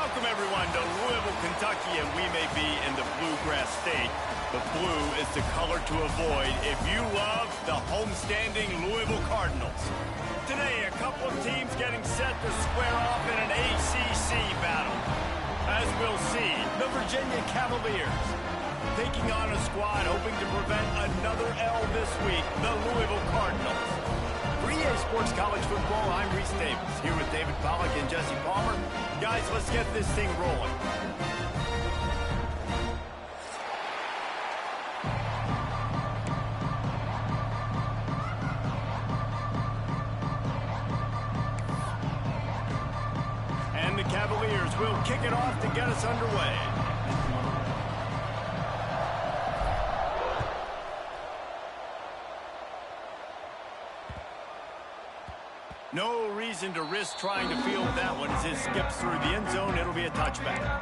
Welcome, everyone, to Louisville, Kentucky, and we may be in the bluegrass state, but blue is the color to avoid if you love the homestanding Louisville Cardinals. Today, a couple of teams getting set to square off in an ACC battle. As we'll see, the Virginia Cavaliers taking on a squad hoping to prevent another L this week, the Louisville Cardinals. For EA Sports College Football, I'm Reese Davis, here with David Pollack and Jesse Palmer. Guys, let's get this thing rolling. And the Cavaliers will kick it off to get us underway. No reason to risk trying to field that one as it skips through the end zone. It'll be a touchback.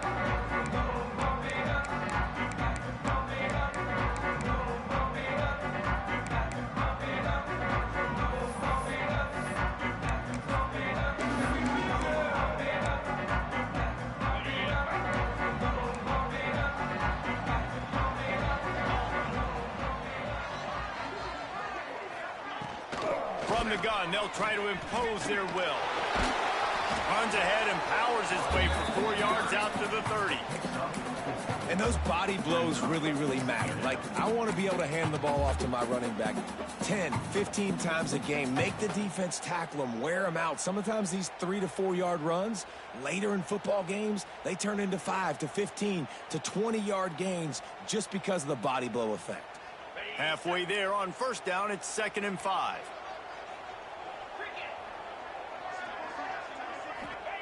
From the gun, they'll try to impose their will. Runs ahead and powers his way for 4 yards out to the 30. And those body blows really, really matter. Like, I want to be able to hand the ball off to my running back 10, 15 times a game. Make the defense tackle them, wear them out. Sometimes these 3 to 4 yard runs, later in football games, they turn into 5 to 15 to 20 yard gains just because of the body blow effect. Halfway there on first down, it's 2nd and 5.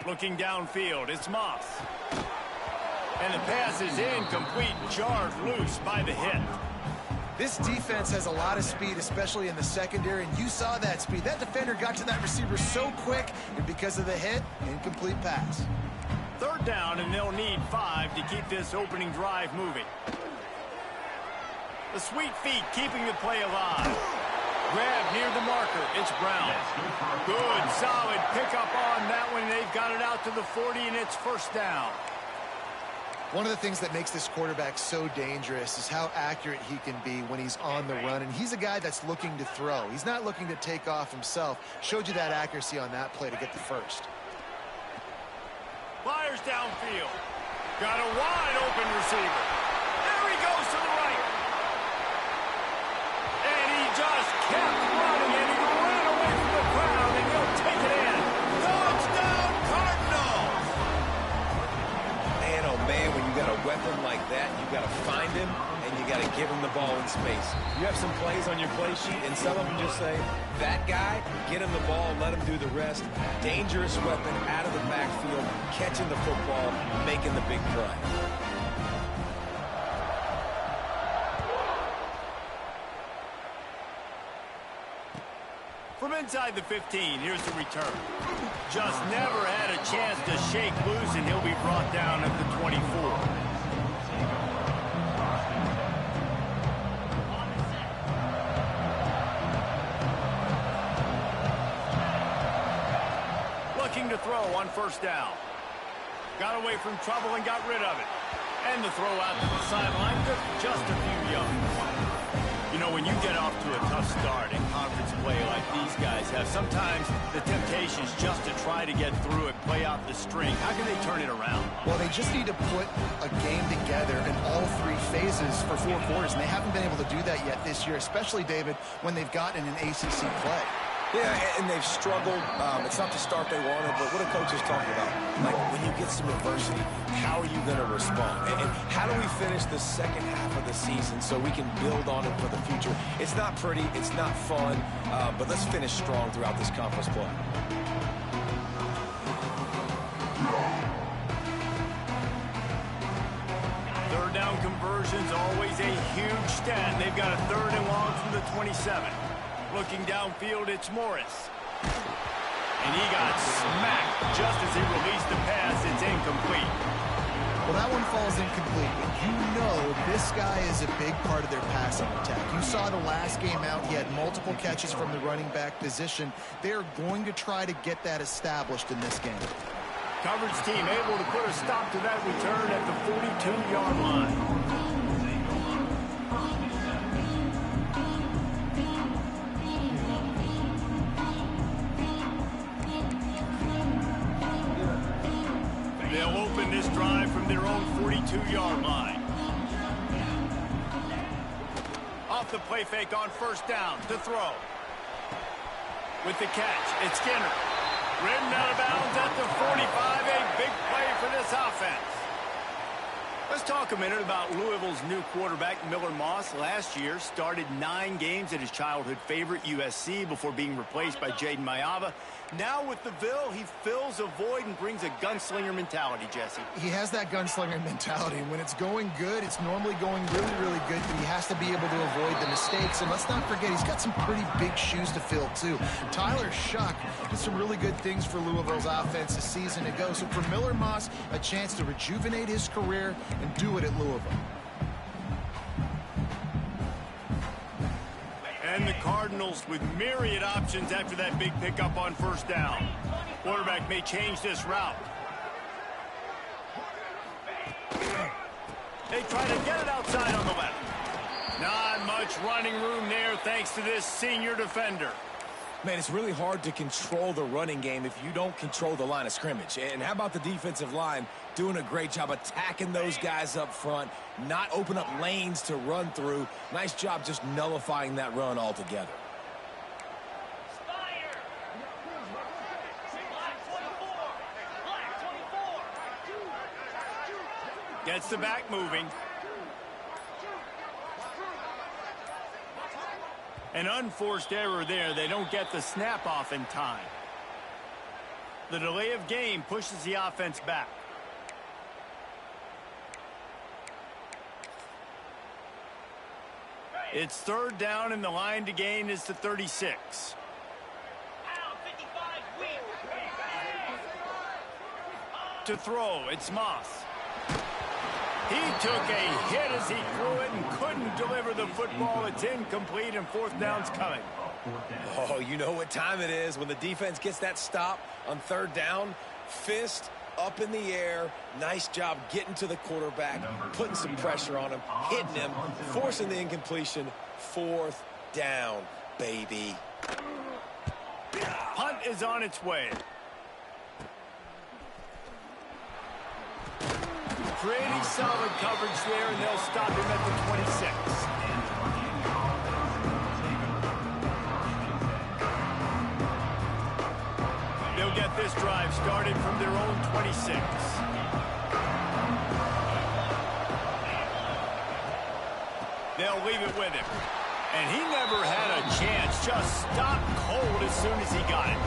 Looking downfield, it's Moss. And the pass is incomplete, jarred loose by the hit. This defense has a lot of speed, especially in the secondary, and you saw that speed. That defender got to that receiver so quick, and because of the hit, incomplete pass. 3rd down, and they'll need 5 to keep this opening drive moving. The sweet feet keeping the play alive. Grab near the marker. It's Brown. Good, solid pickup on that one. They've got it out to the 40, and it's 1st down. One of the things that makes this quarterback so dangerous is how accurate he can be when he's on the run. And he's a guy that's looking to throw. He's not looking to take off himself. Showed you that accuracy on that play to get the first. Fires downfield. Got a wide open receiver. There he goes to the right. And he just kept running, and he ran away from the crowd, and he'll take it in. Touchdown, Cardinals! Man, oh man, when you got a weapon like that, you got to find him, and you got to give him the ball in space. You have some plays on your play sheet, and some of them just say, that guy, get him the ball, let him do the rest. Dangerous weapon out of the backfield, catching the football, making the big play. From inside the 15, here's the return. Just never had a chance to shake loose, and he'll be brought down at the 24. Looking to throw on 1st down. Got away from trouble and got rid of it. And the throw out to the sideline, just a few yards. You know, when you get off to a tough start in conference play like these guys have, sometimes the temptation is just to try to get through it, play out the string. How can they turn it around? Well, they just need to put a game together in all 3 phases for 4 quarters, and they haven't been able to do that yet this year, especially, David, when they've gotten an ACC play. Yeah, and they've struggled. It's not the start they wanted, but what are coaches talking about? Like, when you get some adversity, how are you going to respond? And how do we finish the second half of the season so we can build on it for the future? It's not pretty, it's not fun, but let's finish strong throughout this conference play. Third down conversion's always a huge stat. They've got a 3rd and long from the 27. Looking downfield, it's Morris. And he got smacked just as he released the pass. It's incomplete. Well, that one falls incomplete, but you know this guy is a big part of their passing attack. You saw the last game out. He had multiple catches from the running back position. They're going to try to get that established in this game. Coverage team able to put a stop to that return at the 42-yard line. They'll open this drive from their own 42-yard line. Off the play fake on first down to throw. With the catch, it's Skinner. Ridden out of bounds at the 45. A big play for this offense. Let's talk a minute about Louisville's new quarterback, Miller Moss. Last year, started 9 games at his childhood favorite, USC, before being replaced by Jaden Mayava. Now with the Ville, he fills a void and brings a gunslinger mentality, Jesse. He has that gunslinger mentality, and when it's going good, it's normally going really, really good, but he has to be able to avoid the mistakes. And let's not forget, he's got some pretty big shoes to fill, too. Tyler Shuck did some really good things for Louisville's offense a season ago. So for Miller Moss, a chance to rejuvenate his career and do it at Louisville. And the Cardinals with myriad options after that big pickup on first down. Quarterback may change this route. They try to get it outside on the left. Not much running room there thanks to this senior defender. Man, it's really hard to control the running game if you don't control the line of scrimmage. And how about the defensive line doing a great job attacking those guys up front, not open up lanes to run through. Nice job just nullifying that run altogether. Gets the back moving. An unforced error there. They don't get the snap off in time. The delay of game pushes the offense back. It's third down, and the line to gain is the 36. To throw, it's Moss. He took a hit as he threw it and couldn't deliver the football. It's incomplete, and fourth down's coming. Oh, you know what time it is when the defense gets that stop on third down. Fist up in the air. Nice job getting to the quarterback, putting some pressure on him, hitting him, forcing the incompletion. Fourth down, baby. Punt is on its way. Pretty solid coverage there, and they'll stop him at the 26. They'll get this drive started from their own 26. They'll leave it with him. And he never had a chance. Just stopped cold as soon as he got it.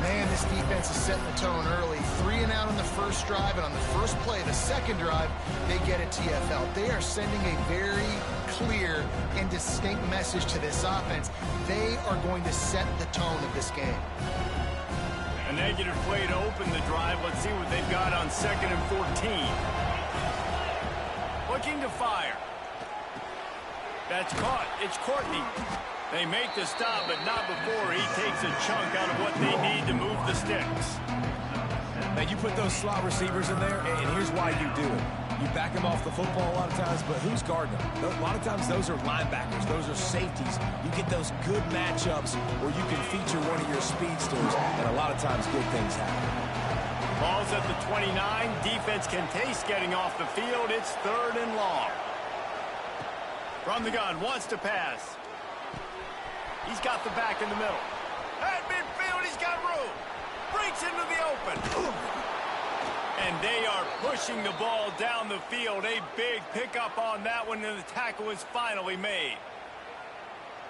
Man, this defense is setting the tone early. 3 and out on the first drive, and on the first play, the second drive, they get a TFL. They are sending a very clear and distinct message to this offense. They are going to set the tone of this game. A negative play to open the drive. Let's see what they've got on 2nd and 14. Looking to fire. That's caught. It's Courtney. They make the stop, but not before he takes a chunk out of what they need to move the sticks. Man, you put those slot receivers in there, and here's why you do it. You back them off the football a lot of times, but who's guarding them? A lot of times those are linebackers. Those are safeties. You get those good matchups where you can feature one of your speedsters, and a lot of times good things happen. Ball's at the 29. Defense can taste getting off the field. It's 3rd and long. From the gun, wants to pass. He's got the back in the middle. At midfield, he's got room. Breaks into the open. And they are pushing the ball down the field. A big pickup on that one, and the tackle is finally made.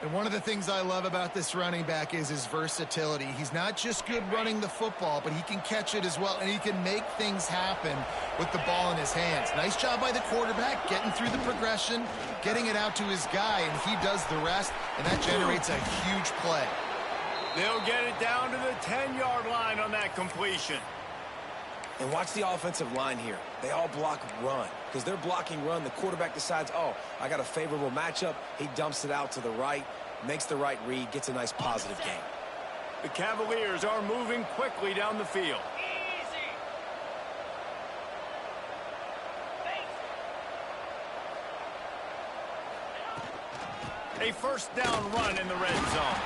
And one of the things I love about this running back is his versatility. He's not just good running the football, but he can catch it as well, and he can make things happen with the ball in his hands. Nice job by the quarterback, getting through the progression, getting it out to his guy, and he does the rest, and that generates a huge play. They'll get it down to the 10-yard line on that completion. And watch the offensive line here. They all block run. Because they're blocking run, the quarterback decides, oh, I got a favorable matchup. He dumps it out to the right, makes the right read, gets a nice positive gain. The Cavaliers are moving quickly down the field. A first down run in the red zone.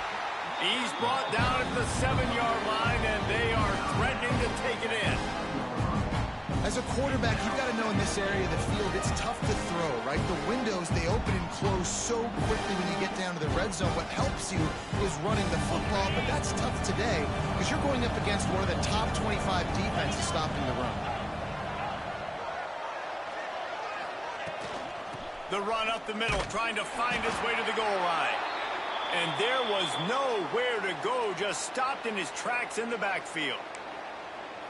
He's brought down at the 7-yard line, and they are threatening to take it in. As a quarterback, you've got to know in this area of the field, it's tough to throw, right? The windows, they open and close so quickly when you get down to the red zone. What helps you is running the football, but that's tough today because you're going up against one of the top 25 defenses stopping the run. The run up the middle, trying to find his way to the goal line. And there was nowhere to go, just stopped in his tracks in the backfield.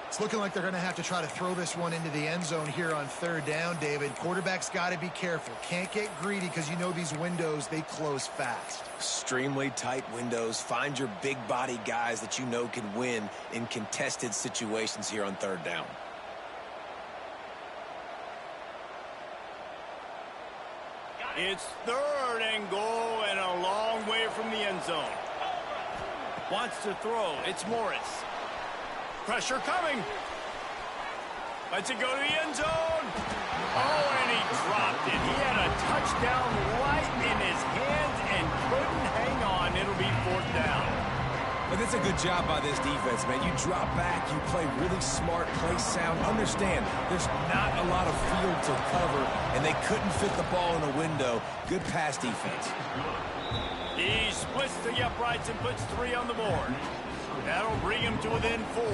It's looking like they're going to have to try to throw this one into the end zone here on third down, David. Quarterback's got to be careful. Can't get greedy because you know these windows, they close fast. Extremely tight windows. Find your big body guys that you know can win in contested situations here on third down. It's third and goal and a long way from the end zone. Wants to throw. It's Morris. Pressure coming. Lets it go to the end zone. Oh, and he dropped it. He had a touchdown right in his hands and couldn't hang on. It'll be fourth down. But it's a good job by this defense, man. You drop back, you play really smart, play sound. Understand, there's not a lot of field to cover, and they couldn't fit the ball in a window. Good pass defense. He splits the uprights and puts 3 on the board. That'll bring him to within 4.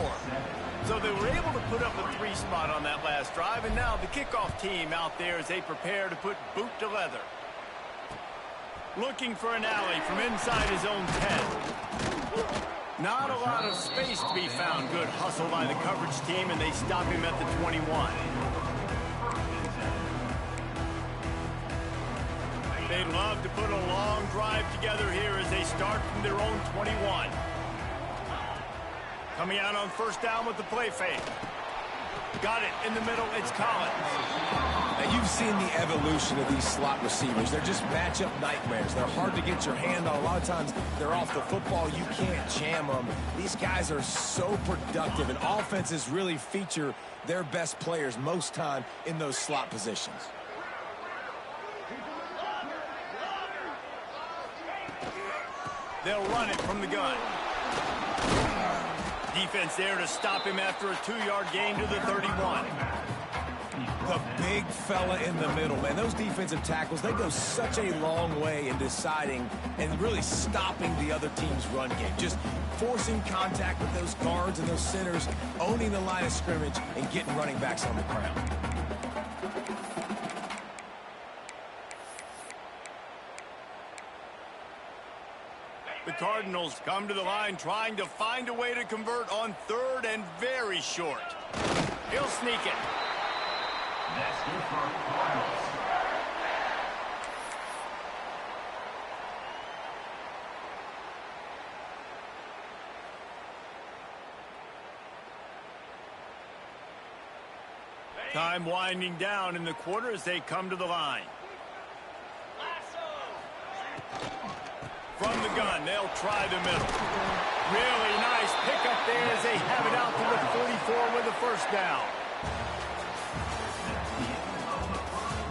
So they were able to put up a 3 spot on that last drive, and now the kickoff team out there as they prepare to put boot to leather. Looking for an alley from inside his own 10. Not a lot of space to be found. Good hustle by the coverage team, and they stop him at the 21. They'd love to put a long drive together here as they start from their own 21. Coming out on first down with the play fake. Got it in the middle. It's Collins. Now, you've seen the evolution of these slot receivers. They're just matchup nightmares. They're hard to get your hand on. A lot of times, they're off the football. You can't jam them. These guys are so productive, and offenses really feature their best players most time in those slot positions. They'll run it from the gun. Defense there to stop him after a 2-yard gain to the 31. The big fella in the middle, man. Those defensive tackles, they go such a long way in deciding and really stopping the other team's run game. Just forcing contact with those guards and those centers, owning the line of scrimmage, and getting running backs on the ground. The Cardinals come to the line trying to find a way to convert on third and very short. He'll sneak it. That's good for Cardinals. Time winding down in the quarter as they come to the line. From the gun, they'll try the middle. Really nice pickup there as they have it out to the 44 with the first down.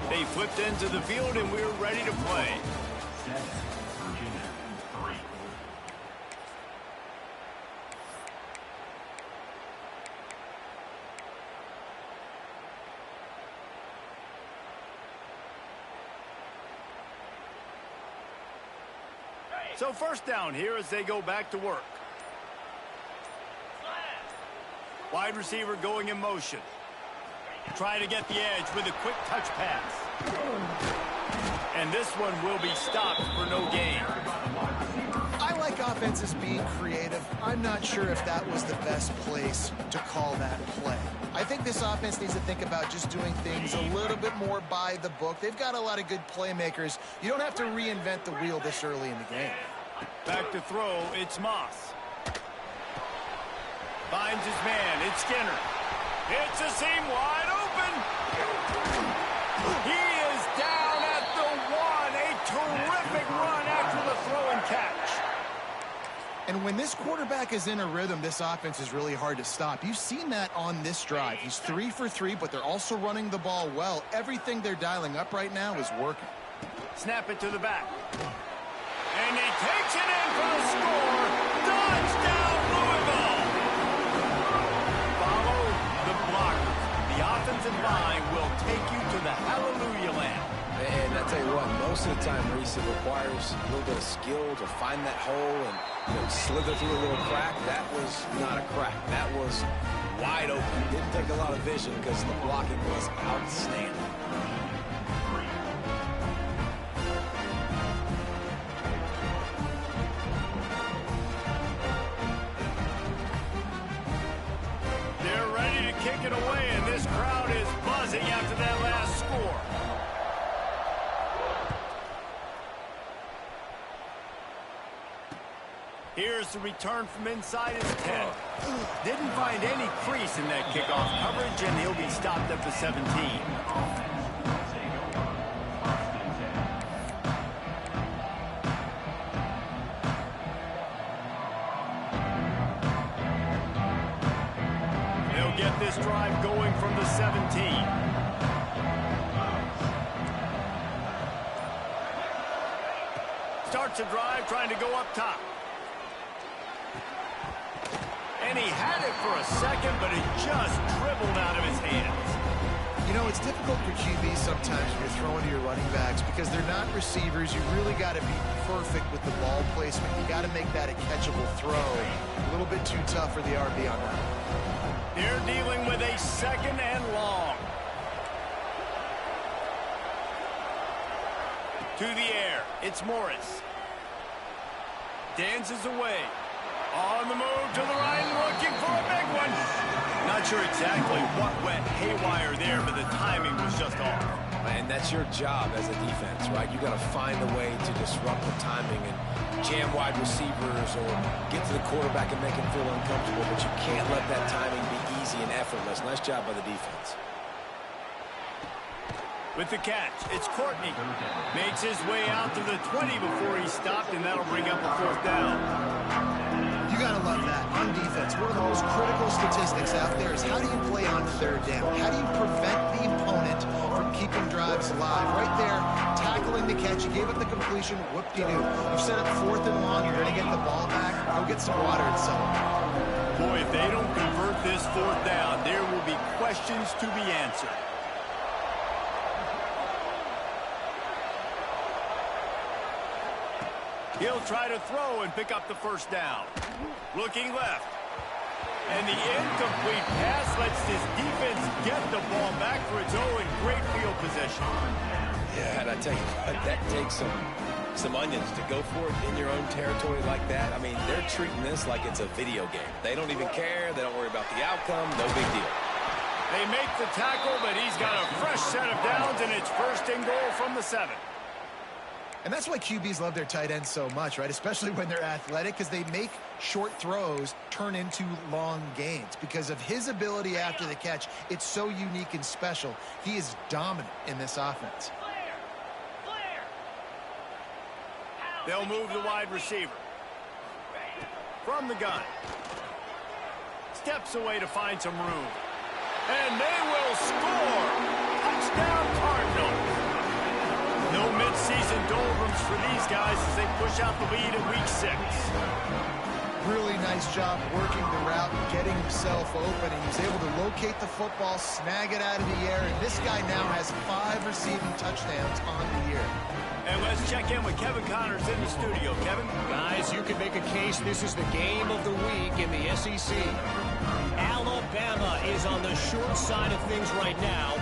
They flipped into the field, and we're ready to play. So first down here as they go back to work. Wide receiver going in motion. Trying to get the edge with a quick touch pass. And this one will be stopped for no gain. I like offenses being creative. I'm not sure if that was the best place to call that play. I think this offense needs to think about just doing things a little bit more by the book. They've got a lot of good playmakers. You don't have to reinvent the wheel this early in the game. Back to throw, it's Moss. Finds his man, it's Skinner. It's a seam wide open. He is down at the 1. A terrific run after the throw and catch. And when this quarterback is in a rhythm, this offense is really hard to stop. You've seen that on this drive. He's 3 for 3, but they're also running the ball well. Everything they're dialing up right now is working. Snap it to the back. and he takes it in for the score. Touchdown, Louisville! Follow the blockers. The offensive line will take you to the hallelujah land. And I tell you what, most of the time, Reese, it requires a little bit of skill to find that hole and slither through a little crack. That was not a crack. That was wide open. Didn't take a lot of vision because the blocking was outstanding. They're ready to kick it away, and this crowd is buzzing after that last score. Here's the return from inside his 10. Didn't find any crease in that kickoff coverage, and he'll be stopped at the 17. They'll get this drive going from the 17. Starts a drive trying to go up top. And he had it for a second, but it just dribbled out of his hands. You know, it's difficult for QBs sometimes when you're throwing to your running backs because they're not receivers. You really got to be perfect with the ball placement. You got to make that a catchable throw. A little bit too tough for the RB on that. They're dealing with a second and long. To the air, it's Morris. Dances away. On the move to the right, looking for a big one. Not sure exactly what went haywire there, but the timing was just off. And that's your job as a defense, right? You got to find a way to disrupt the timing and jam wide receivers or get to the quarterback and make him feel uncomfortable, but you can't let that timing be easy and effortless. Nice job by the defense. With the catch, it's Courtney. Makes his way out to the 20 before he stopped, and that'll bring up a fourth down. You got to love that on defense. One of the most critical statistics out there is how do you play on third down? How do you prevent the opponent from keeping drives alive? Right there, tackling the catch. You gave up the completion. Whoop-de-doo. You've set up fourth and long. You're going to get the ball back. Go get some water and so on. Boy, if they don't convert this fourth down, there will be questions to be answered. He'll try to throw and pick up the first down. Looking left. And the incomplete pass lets his defense get the ball back for its own great field position. Yeah, and I tell you what, that takes some onions to go for it in your own territory like that. I mean, they're treating this like it's a video game. They don't even care. They don't worry about the outcome. No big deal. They make the tackle, but he's got a fresh set of downs, and it's first and goal from the 7. And that's why QBs love their tight ends so much, right? Especially when they're athletic, because they make short throws turn into long gains. Because of his ability after the catch, it's so unique and special. He is dominant in this offense. They'll move the wide receiver. From the gun. Steps away to find some room. And they will score! Touchdown, Cardinals! No mid-season doldrums for these guys as they push out the lead in Week 6. Really nice job working the route and getting himself open. And he's able to locate the football, snag it out of the air, and this guy now has 5 receiving touchdowns on the year. And let's check in with Kevin Connors in the studio. Kevin? Guys, you can make a case this is the game of the week in the SEC. Alabama is on the short side of things right now.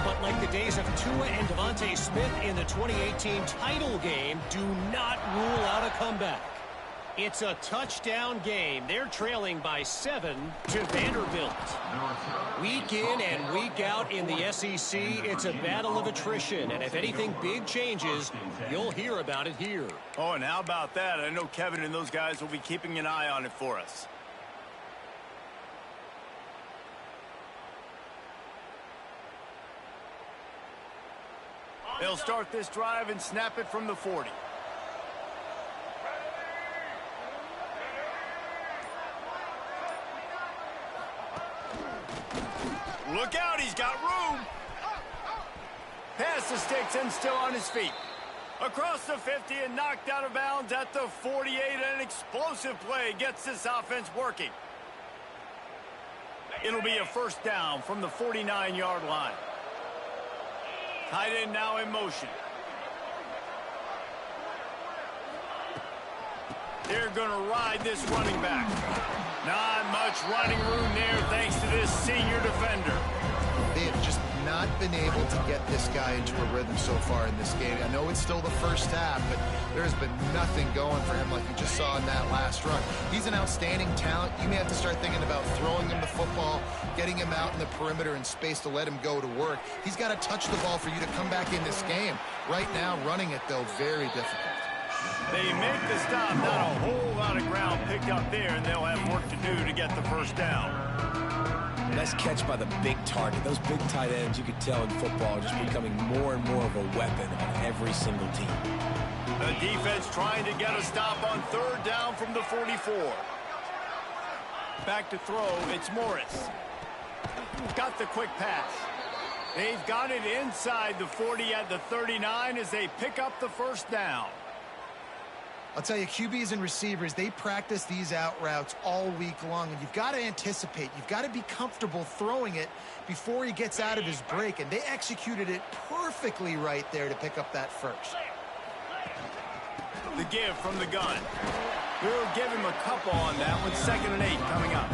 But like the days of Tua and Devontae Smith in the 2018 title game, do not rule out a comeback. It's a touchdown game. They're trailing by 7 to Vanderbilt. Week in and week out in the SEC, it's a battle of attrition. And if anything big changes, you'll hear about it here. Oh, and how about that? I know Kevin and those guys will be keeping an eye on it for us. They'll start this drive and snap it from the 40. Look out, he's got room. Pass the sticks and still on his feet. Across the 50 and knocked out of bounds at the 48. An explosive play gets this offense working. It'll be a first down from the 49-yard line. Tight end now in motion. They're going to ride this running back. Not much running room there thanks to this senior defender. They have just not been able to get this guy into a rhythm so far in this game. I know it's still the first half, but there's been nothing going for him like you just saw in that last run. He's an outstanding talent. You may have to start thinking about throwing him the football, getting him out in the perimeter in space to let him go to work. He's got to touch the ball for you to come back in this game. Right now, running it, though, very difficult. They make the stop. Not a whole lot of ground picked up there, and they'll have work to do to get the first down. Nice catch by the big target. Those big tight ends, you could tell in football, are just becoming more and more of a weapon on every single team. The defense trying to get a stop on third down from the 44. Back to throw, it's Morris. Got the quick pass. They've got it inside the 40 at the 39 as they pick up the first down. I'll tell you, QBs and receivers, they practice these out routes all week long, and you've got to anticipate. You've got to be comfortable throwing it before he gets out of his break, and they executed it perfectly right there to pick up that first. The give from the gun. We'll give him a couple on that one. 2nd and 8 coming up.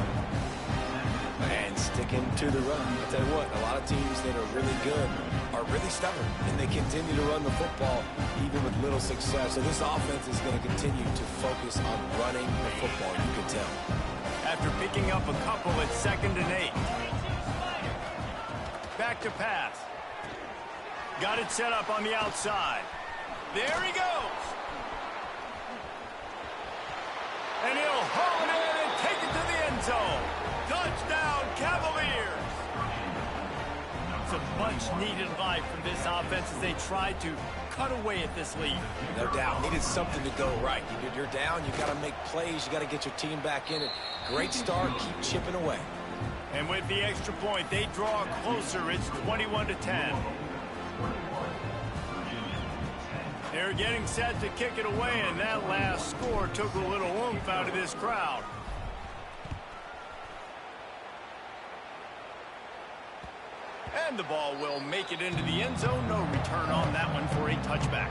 And sticking to the run. I'll tell you what, a lot of teams that are really good are really stubborn, and they continue to run the football even with little success. So this offense is going to continue to focus on running the football, you can tell. After picking up a couple, it's 2nd and 8. Back to pass. Got it set up on the outside. There he goes. And he'll haul it in and take it to the end zone. Touchdown, Cavaliers. It's a much-needed life from this offense as they try to cut away at this lead. No doubt. Needed something to go right. You're down. You got to make plays. You got to get your team back in it. Great start. Keep chipping away. And with the extra point, they draw closer. It's 21-10. They're getting set to kick it away, and that last score took a little oomph out of this crowd. And the ball will make it into the end zone. No return on that one for a touchback.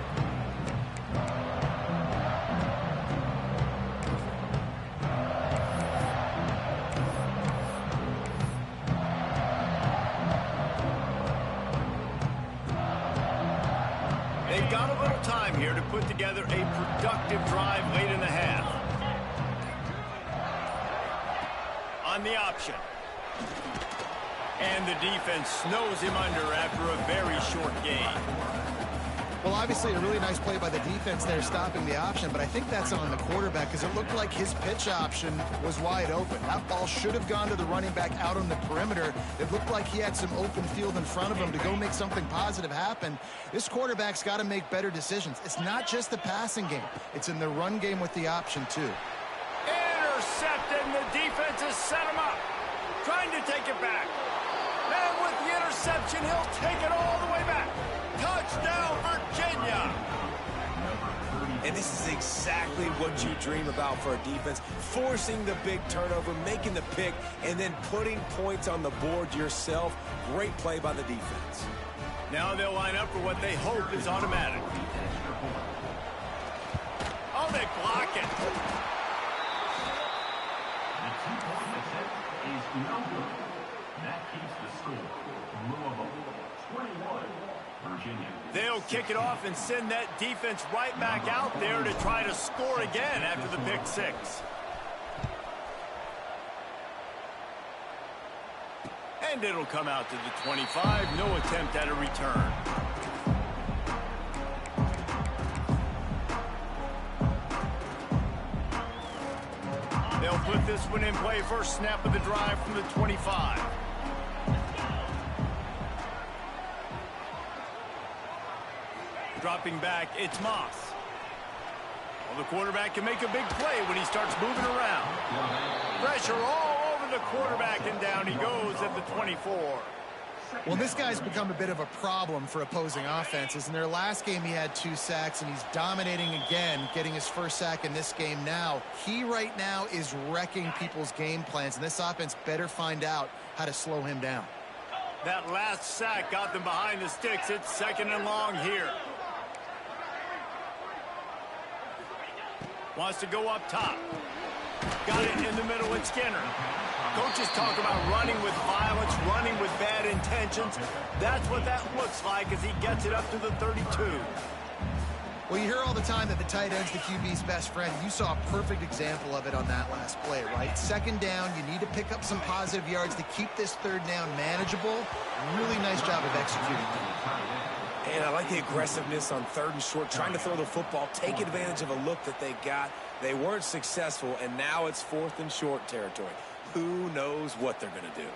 They've got a little time here to put together a productive drive late in the half. On the option. And the defense snows him under after a very short gain. Well, obviously a really nice play by the defense there stopping the option, but I think that's on the quarterback because it looked like his pitch option was wide open. That ball should have gone to the running back out on the perimeter. It looked like he had some open field in front of him to go make something positive happen. This quarterback's got to make better decisions. It's not just the passing game. It's in the run game with the option, too. Intercepted, and the defense has set him up. Trying to take it back. And with the interception, he'll take it all the way back. Touchdown, Virginia. And this is exactly what you dream about for a defense. Forcing the big turnover, making the pick, and then putting points on the board yourself. Great play by the defense. Now they'll line up for what they hope is automatic. Oh, they block it. The 2-point attempt is no good. That keeps the score. Louisville 21, Virginia. They'll kick it off and send that defense right back out there to try to score again after the pick six. And it'll come out to the 25. No attempt at a return. They'll put this one in play. First snap of the drive from the 25. Dropping back, it's Moss. Well, the quarterback can make a big play when he starts moving around. Pressure all over the quarterback, and down he goes at the 24. Well, this guy's become a bit of a problem for opposing offenses. In their last game, he had 2 sacks, and he's dominating again, getting his first sack in this game now. He right now is wrecking people's game plans, and this offense better find out how to slow him down. That last sack got them behind the sticks. It's 2nd and long here. Wants to go up top. Got it in the middle with Skinner. Coaches talk about running with violence, running with bad intentions. That's what that looks like as he gets it up to the 32. Well, you hear all the time that the tight end's the QB's best friend. You saw a perfect example of it on that last play, right? 2nd down, you need to pick up some positive yards to keep this 3rd down manageable. Really nice job of executing. And I like the aggressiveness on 3rd and short, trying to throw the football, take advantage of a look that they got. They weren't successful, and now it's 4th and short territory. Who knows what they're going to do?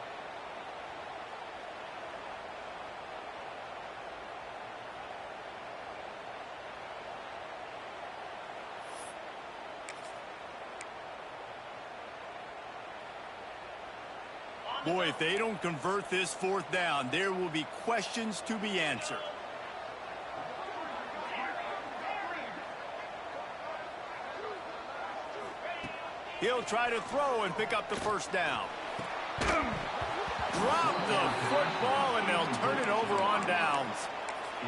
Boy, if they don't convert this 4th down, there will be questions to be answered. He'll try to throw and pick up the 1st down. Drop the football, and they'll turn it over on downs.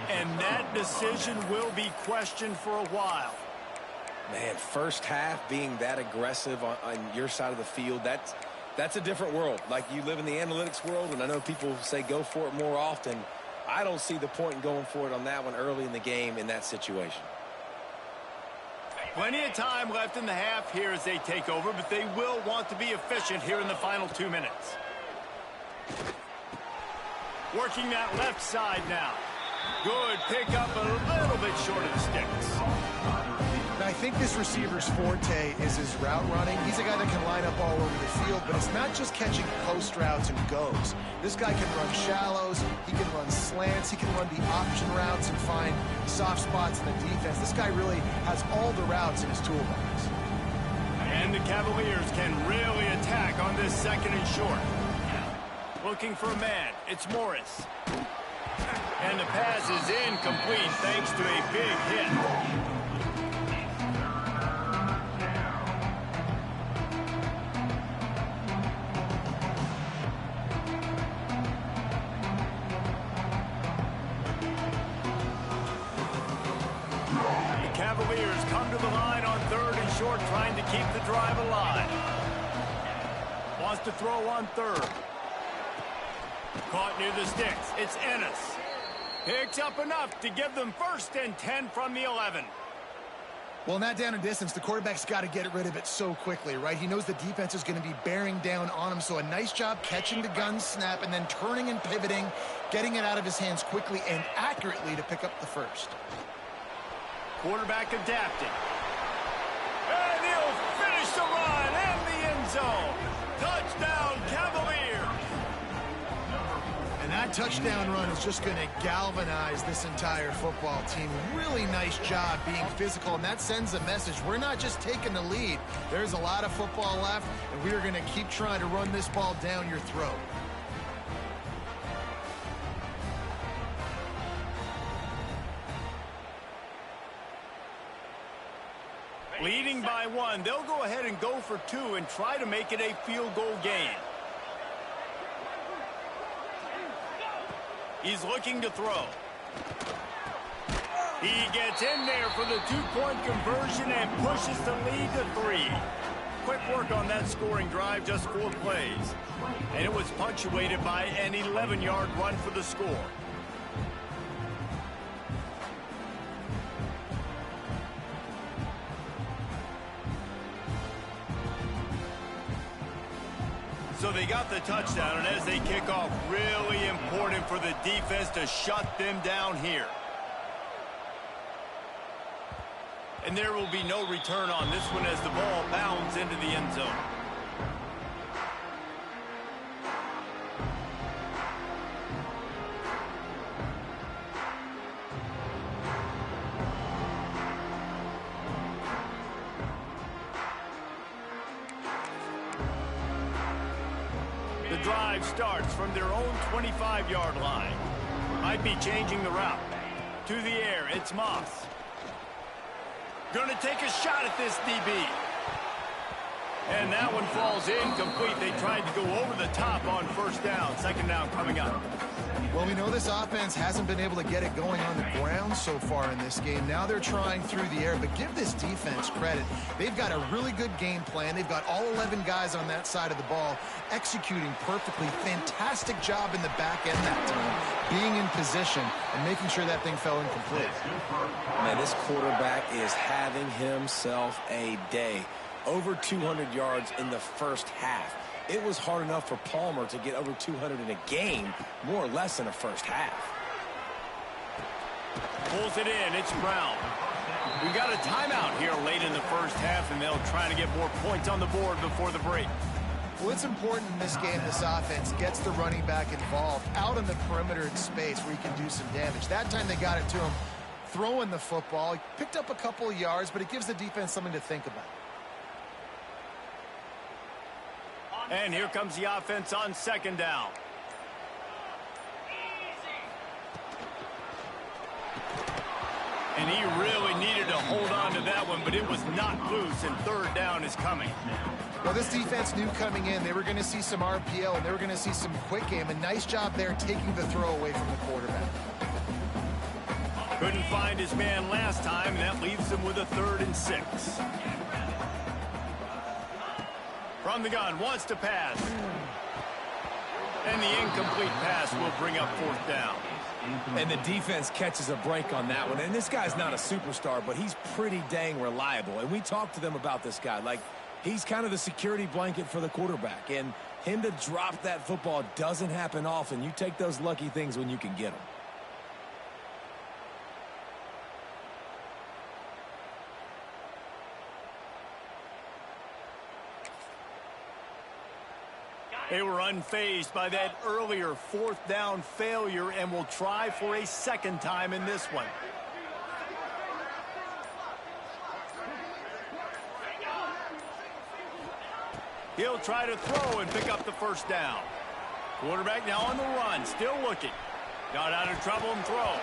And that decision will be questioned for a while. Man, first half being that aggressive on your side of the field, that's a different world. Like, you live in the analytics world, and I know people say go for it more often. I don't see the point in going for it on that one early in the game in that situation. Plenty of time left in the half here as they take over, but they will want to be efficient here in the final 2 minutes. Working that left side now. Good pick up, a little bit short of the sticks. Now, I think this receiver's forte is his route running. He's a guy that can line up all over the field, but it's not just catching post routes and goes. This guy can run shallows, he can run slants, he can run the option routes and find soft spots in the defense. This guy really has all the routes in his toolbox. And the Cavaliers can really attack on this 2nd and short. Looking for a man. It's Morris. And the pass is incomplete thanks to a big hit. Cavaliers come to the line on 3rd and short, trying to keep the drive alive. Wants to throw on 3rd. Caught near the sticks. It's Ennis. Picks up enough to give them 1st and 10 from the 11. Well, in that down and distance, the quarterback's got to get rid of it so quickly, right? He knows the defense is going to be bearing down on him, so a nice job catching the gun snap and then turning and pivoting, getting it out of his hands quickly and accurately to pick up the 1st. Quarterback adapting. And he'll finish the run and the end zone. Touchdown, Cavaliers. And that touchdown run is just going to galvanize this entire football team. Really nice job being physical, and that sends a message. We're not just taking the lead. There's a lot of football left, and we are going to keep trying to run this ball down your throat. Leading by 1, they'll go ahead and go for 2 and try to make it a field goal game. He's looking to throw. He gets in there for the 2-point conversion and pushes the lead to 3. Quick work on that scoring drive, just 4 plays. And it was punctuated by an 11-yard run for the score. So they got the touchdown, and as they kick off, really important for the defense to shut them down here. And there will be no return on this one as the ball bounds into the end zone. drive starts from their own 25-yard line. Might be changing the route. To the air, it's Moss. Gonna take a shot at this DB. And that one falls incomplete. They tried to go over the top on first down. Second down coming up. Well, we know this offense hasn't been able to get it going on the ground so far in this game. Now they're trying through the air, but give this defense credit. They've got a really good game plan. They've got all 11 guys on that side of the ball executing perfectly. Fantastic job in the back end that time, being in position and making sure that thing fell incomplete. Man, this quarterback is having himself a day. Over 200 yards in the first half. It was hard enough for Palmer to get over 200 in a game, more or less in the first half. Pulls it in. It's Brown. We've got a timeout here late in the first half, and they'll try to get more points on the board before the break. Well, it's important in this game this offense gets the running back involved out on the perimeter in space where he can do some damage. That time they got it to him throwing the football. He picked up a couple of yards, but it gives the defense something to think about. And here comes the offense on second down. And he really needed to hold on to that one, but it was not loose, and third down is coming. Well, this defense knew coming in they were going to see some RPO, and they were going to see some quick game. A nice job there taking the throw away from the quarterback. Couldn't find his man last time, and that leaves him with a 3rd and 6. From the gun, wants to pass. And the incomplete pass will bring up 4th down. And the defense catches a break on that one. And this guy's not a superstar, but he's pretty dang reliable. And we talked to them about this guy. Like, he's kind of the security blanket for the quarterback. And him to drop that football doesn't happen often. You take those lucky things when you can get them. They were unfazed by that earlier 4th down failure and will try for a second time in this one. He'll try to throw and pick up the first down. Quarterback now on the run, still looking. Got out of trouble and throws.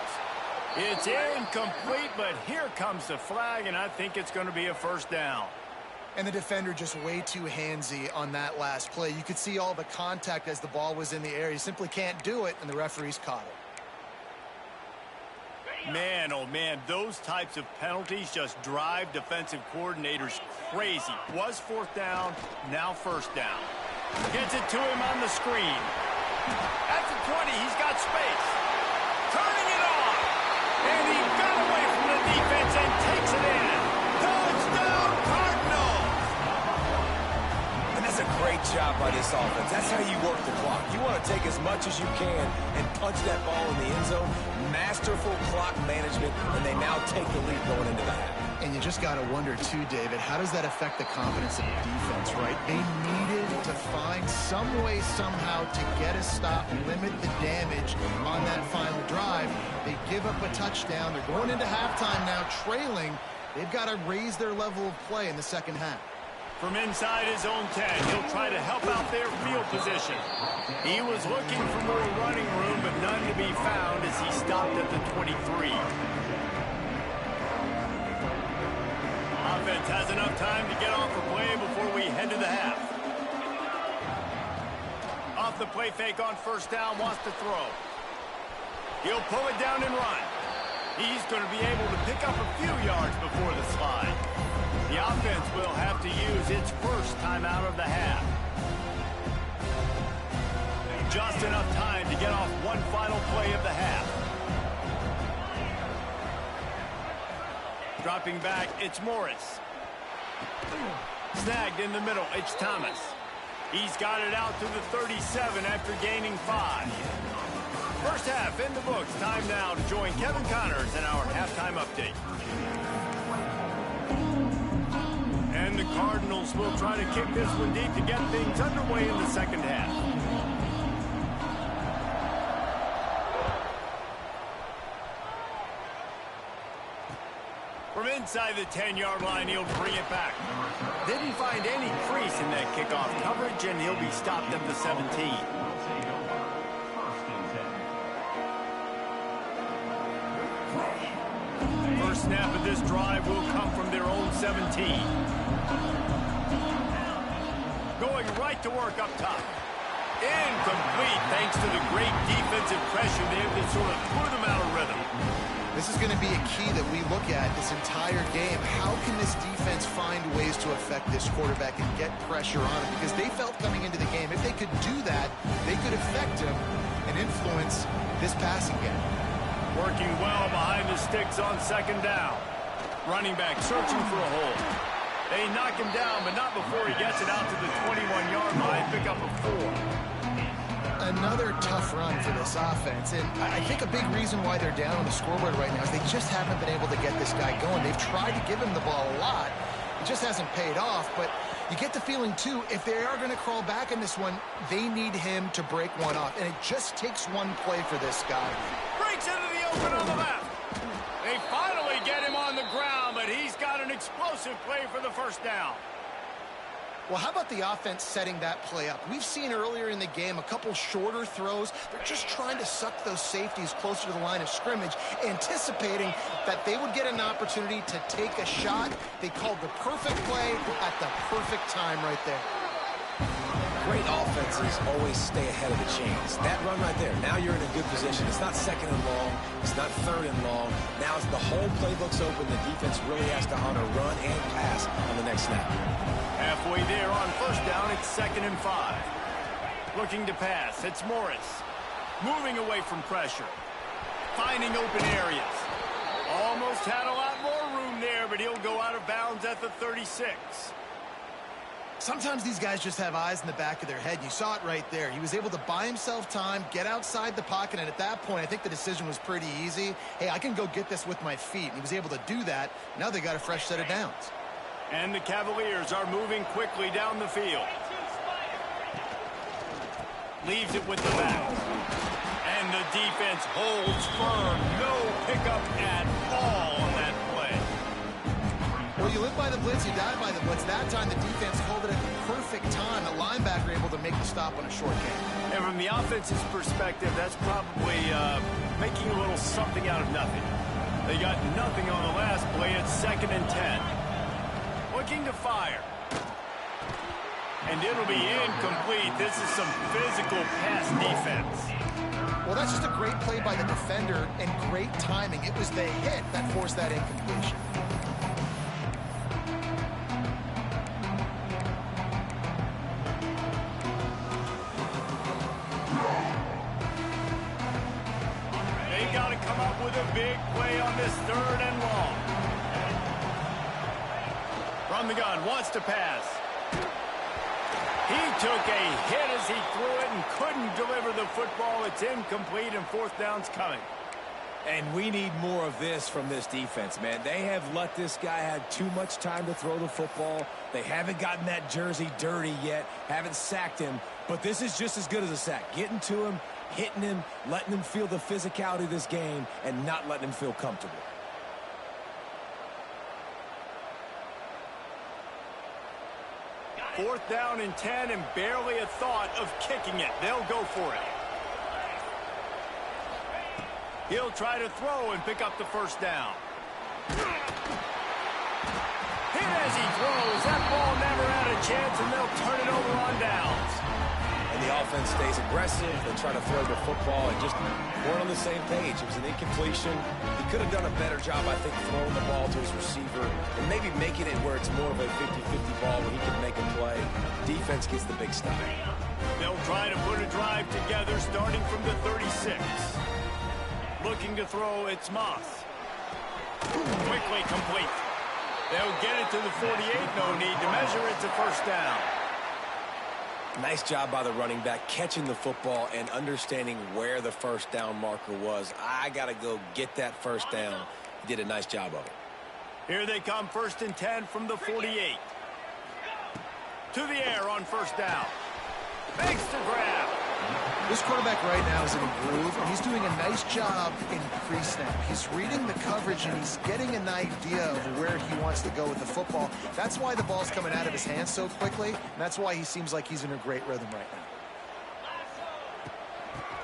It's incomplete, but here comes the flag, and I think it's going to be a first down. And the defender just way too handsy on that last play. You could see all the contact as the ball was in the air. He simply can't do it, and the referees caught it. Man, oh man, those types of penalties just drive defensive coordinators crazy. Was 4th down, now first down. Gets it to him on the screen. At the 20, he's got space. Turning it on. And he got away from the defense and takes it in. Touchdown, Cardinals! And that's a great job by this offense. That's how you work the clock. You want to take as much as you can and punch that ball in the end zone. Masterful clock management, and they now take the lead going into the half. And you just got to wonder, too, David, how does that affect the confidence of the defense, right? They needed to find some way, somehow, to get a stop, limit the damage on that final drive. They give up a touchdown. They're going into halftime now, trailing. They've got to raise their level of play in the second half. From inside his own 10, he'll try to help out their field position. He was looking for more running room, but none to be found as he stopped at the 23. Offense has enough time to get off the play before we head to the half. Off the play fake on first down, wants to throw. He'll pull it down and run. He's going to be able to pick up a few yards before the slide. The offense will have to use its first timeout of the half. Just enough time to get off one final play of the half. Dropping back, it's Morris. Snagged in the middle, it's Thomas. He's got it out to the 37 after gaining 5. First half in the books. Time now to join Kevin Connors in our halftime update. And the Cardinals will try to kick this one deep to get things underway in the second half. From inside the 10-yard line, he'll bring it back. Didn't find any crease in that kickoff coverage, and he'll be stopped at the 17. First snap of this drive will come from their own 17. Going right to work up top. Incomplete thanks to the great defensive pressure there that sort of threw them out of rhythm. This is going to be a key that we look at this entire game. How can this defense find ways to affect this quarterback and get pressure on him? Because they felt coming into the game, if they could do that, they could affect him and influence this passing game. Working well behind the sticks on second down. Running back searching for a hole. They knock him down, but not before he gets it out to the 21-yard line. Pick up a 4. Another tough run for this offense, and I think a big reason why they're down on the scoreboard right now is they just haven't been able to get this guy going. They've tried to give him the ball a lot. It just hasn't paid off, but you get the feeling, too, if they are going to crawl back in this one, they need him to break one off, and it just takes one play for this guy. Breaks into the open on the left. They finally get him on the ground, but he's got an explosive play for the first down. Well, how about the offense setting that play up? We've seen earlier in the game a couple shorter throws. They're just trying to suck those safeties closer to the line of scrimmage, anticipating that they would get an opportunity to take a shot. They called the perfect play at the perfect time right there. Great offenses always stay ahead of the chains. That run right there, now you're in a good position. It's not second and long. It's not third and long. Now it's the whole playbook's open. The defense really has to honor run and pass on the next snap. Halfway there on first down, it's 2nd and 5. Looking to pass, it's Morris. Moving away from pressure. Finding open areas. Almost had a lot more room there, but he'll go out of bounds at the 36. Sometimes these guys just have eyes in the back of their head. You saw it right there. He was able to buy himself time, get outside the pocket, and at that point, I think the decision was pretty easy. Hey, I can go get this with my feet. And he was able to do that. Now they got a fresh set of downs. And the Cavaliers are moving quickly down the field. Leaves it with the back. And the defense holds firm. No pickup at all on that play. Well, you live by the blitz, you die by the blitz. That time, the defense called it at the perfect time. The linebacker able to make the stop on a short game. And from the offense's perspective, that's probably making a little something out of nothing. They got nothing on the last play. It's 2nd and 10. Looking to fire. And it'll be incomplete. This is some physical pass defense. Well, that's just a great play by the defender and great timing. It was the hit that forced that incompletion. They got to come up with a big play on this 3rd and long. From the gun, wants to pass. He took a hit as he threw it and couldn't deliver the football. It's incomplete and 4th down's coming. And we need more of this from this defense, man. They have let this guy have too much time to throw the football. They haven't gotten that jersey dirty yet, haven't sacked him. But this is just as good as a sack. Getting to him, hitting him, letting him feel the physicality of this game, and not letting him feel comfortable. 4th down and 10 and barely a thought of kicking it. They'll go for it. He'll try to throw and pick up the 1st down. Hit as he throws. That ball never had a chance, and they'll turn it over on downs. And the offense stays aggressive. They try to throw the football and just weren't on the same page. It was an incompletion. He could have done a better job, I think, throwing the ball to his receiver and maybe making it where it's more of a 50-50 ball where he can make a play. Defense gets the big stop. They'll try to put a drive together starting from the 36. Looking to throw, it's Moss. Quickly complete. They'll get it to the 48. No need to measure. It's a 1st down. Nice job by the running back catching the football and understanding where the 1st down marker was. I got to go get that 1st down. He did a nice job of it. Here they come, 1st and 10 from the 48. To the air on 1st down. Makes the grab. This quarterback right now is in a groove, and he's doing a nice job in pre-snap. He's reading the coverage, and he's getting an idea of where he wants to go with the football. That's why the ball's coming out of his hands so quickly, and that's why he seems like he's in a great rhythm right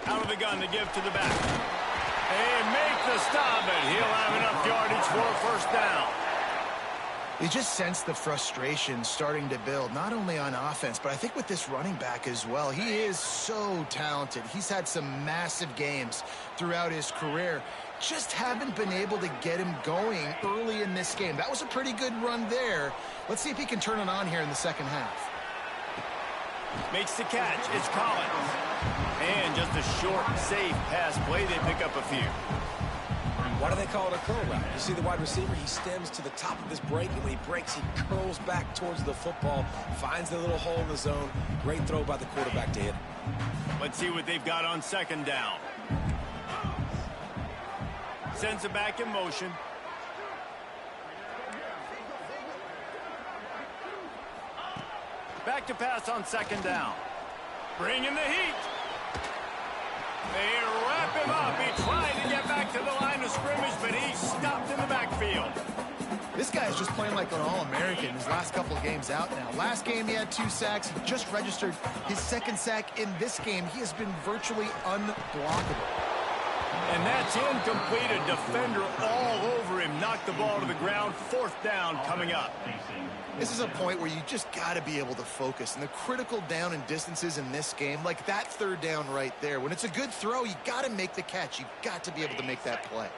now. Out of the gun to give to the back. And make the stop, and he'll have enough yardage for a first down. You just sense the frustration starting to build, not only on offense, but I think with this running back as well. He is so talented. He's had some massive games throughout his career. Just haven't been able to get him going early in this game. That was a pretty good run there. Let's see if he can turn it on here in the second half. Makes the catch. It's Collins. And just a short, safe pass play. They pick up a few. Why do they call it a curl route? You see the wide receiver, he stems to the top of his break, and when he breaks, he curls back towards the football, finds the little hole in the zone. Great throw by the quarterback to hit. Let's see what they've got on second down. Sends it back in motion. Back to pass on second down. Bringing the heat. They wrap him up. He tried to get back to the line of scrimmage, but he's stopped in the backfield. This guy is just playing like an All-American his last couple of games out now. Last game, he had 2 sacks. He just registered his second sack in this game. He has been virtually unblockable. And that's incomplete. A defender all over him. Knocked the ball to the ground. Fourth down coming up. This is a point where you just got to be able to focus. And the critical down and distances in this game, like that third down right there, when it's a good throw, you got to make the catch. You got to be able to make that play.